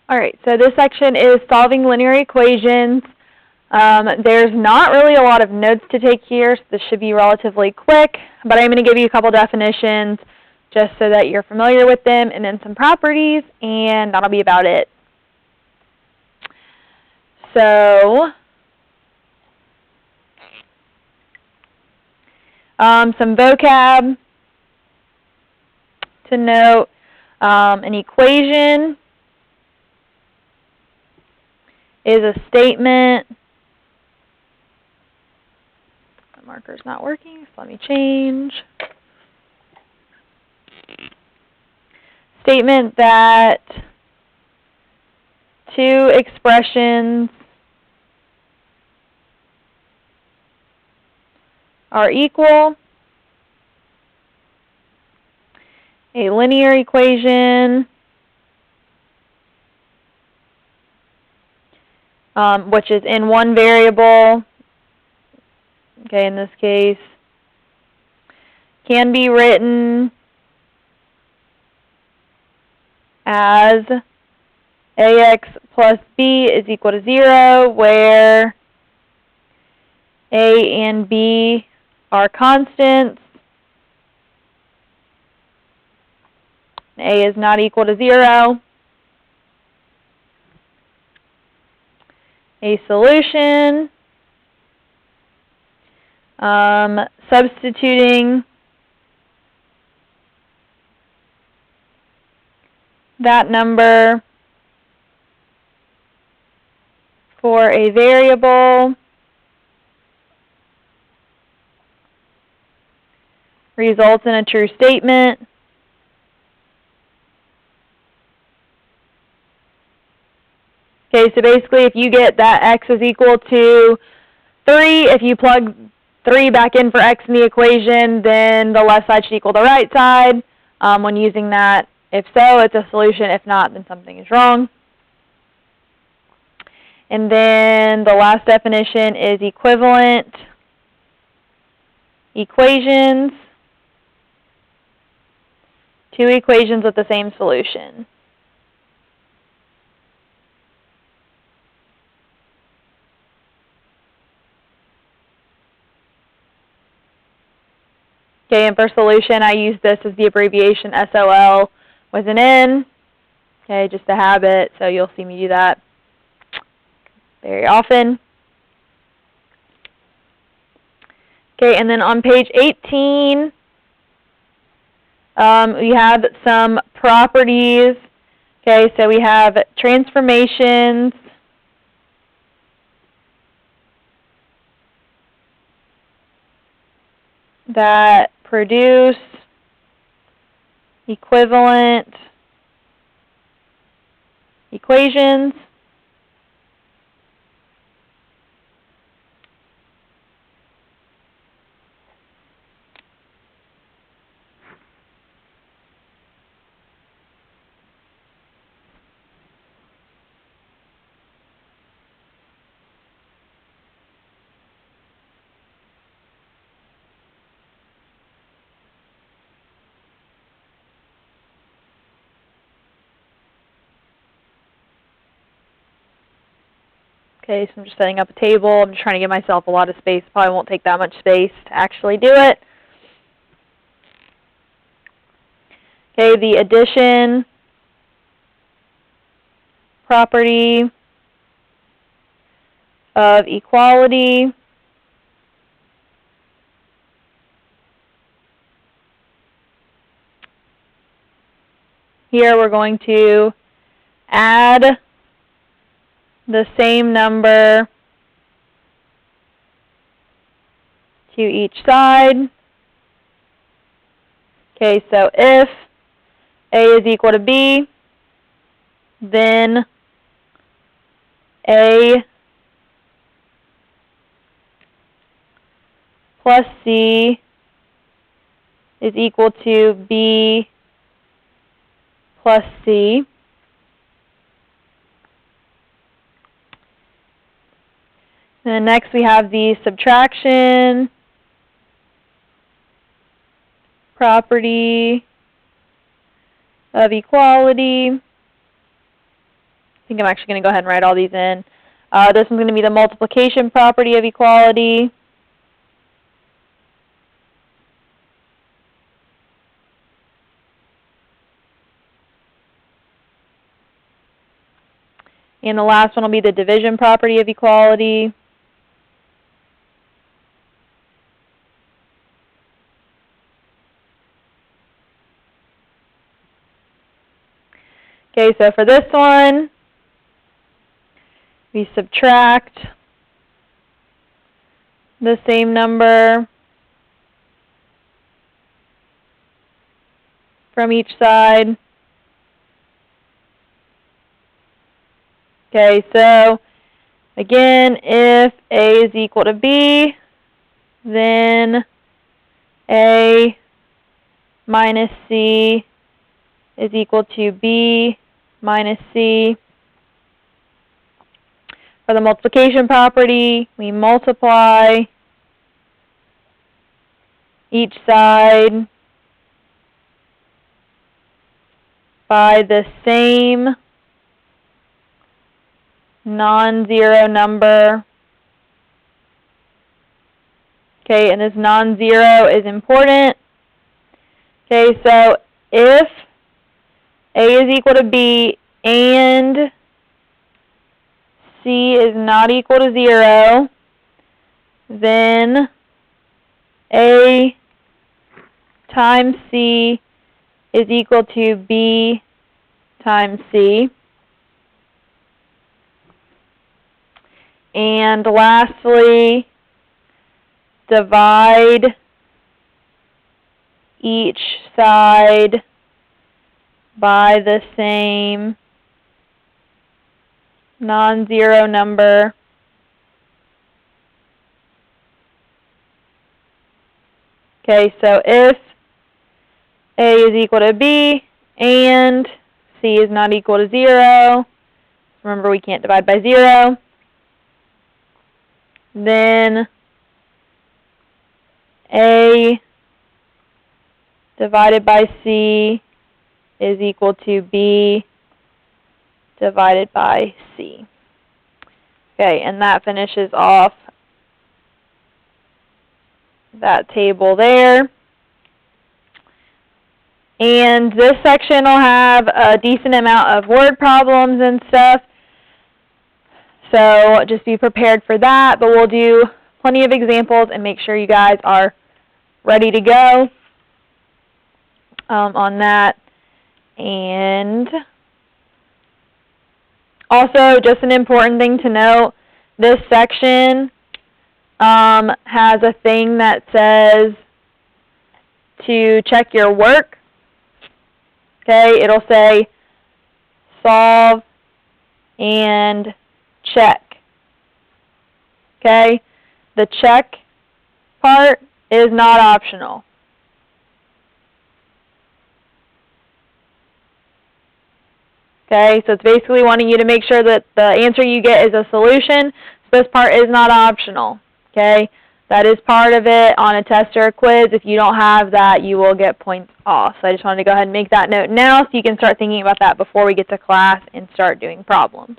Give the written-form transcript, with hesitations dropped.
All right, so this section is solving linear equations. There's not really a lot of notes to take here, so this should be relatively quick, but I'm going to give you a couple definitions just so that you're familiar with them, and then some properties, and that'll be about it. So, some vocab to note. An equation is a statement. The marker's not working, so let me change. Statement that two expressions are equal. A linear equation, which is in one variable, okay, in this case, can be written as ax plus b is equal to 0, where a and b are constants. A is not equal to 0. A solution, substituting that number for a variable results in a true statement. Okay, so basically if you get that x is equal to 3, if you plug 3 back in for x in the equation, then the left side should equal the right side when using that. If so, it's a solution. If not, then something is wrong. And then the last definition is equivalent equations. Two equations with the same solution. Okay, and for solution, I use this as the abbreviation SOL with an N. Okay, just a habit, so you'll see me do that very often. Okay, and then on page 18, we have some properties. Okay, so we have transformations, that produce equivalent equations. Okay, so I'm just setting up a table. I'm just trying to give myself a lot of space. Probably won't take that much space to actually do it. Okay, the addition property of equality. Here we're going to add the same number to each side. Okay, so if A is equal to B, then A plus C is equal to B plus C. And then next we have the subtraction property of equality. I think I'm actually going to go ahead and write all these in. This one's going to be the multiplication property of equality. And the last one will be the division property of equality. Okay, so for this one, we subtract the same number from each side. Okay, so again, if A is equal to B, then A minus C is equal to B minus C. For the multiplication property, we multiply each side by the same non-zero number. Okay, and this non-zero is important. Okay, so if A is equal to B and C is not equal to 0, then A times C is equal to B times C. And lastly, divide each side by the same non-zero number. Okay, so if A is equal to B and C is not equal to 0, remember we can't divide by 0, then A divided by C is equal to B divided by C. Okay, and that finishes off that table there. And this section will have a decent amount of word problems and stuff. So just be prepared for that, but we'll do plenty of examples and make sure you guys are ready to go on that. And also, just an important thing to note, this section has a thing that says to check your work. Okay, it'll say solve and check. Okay, the check part is not optional. Okay, so it's basically wanting you to make sure that the answer you get is a solution. So this part is not optional. Okay, that is part of it on a test or a quiz. If you don't have that, you will get points off. So I just wanted to go ahead and make that note now so you can start thinking about that before we get to class and start doing problems.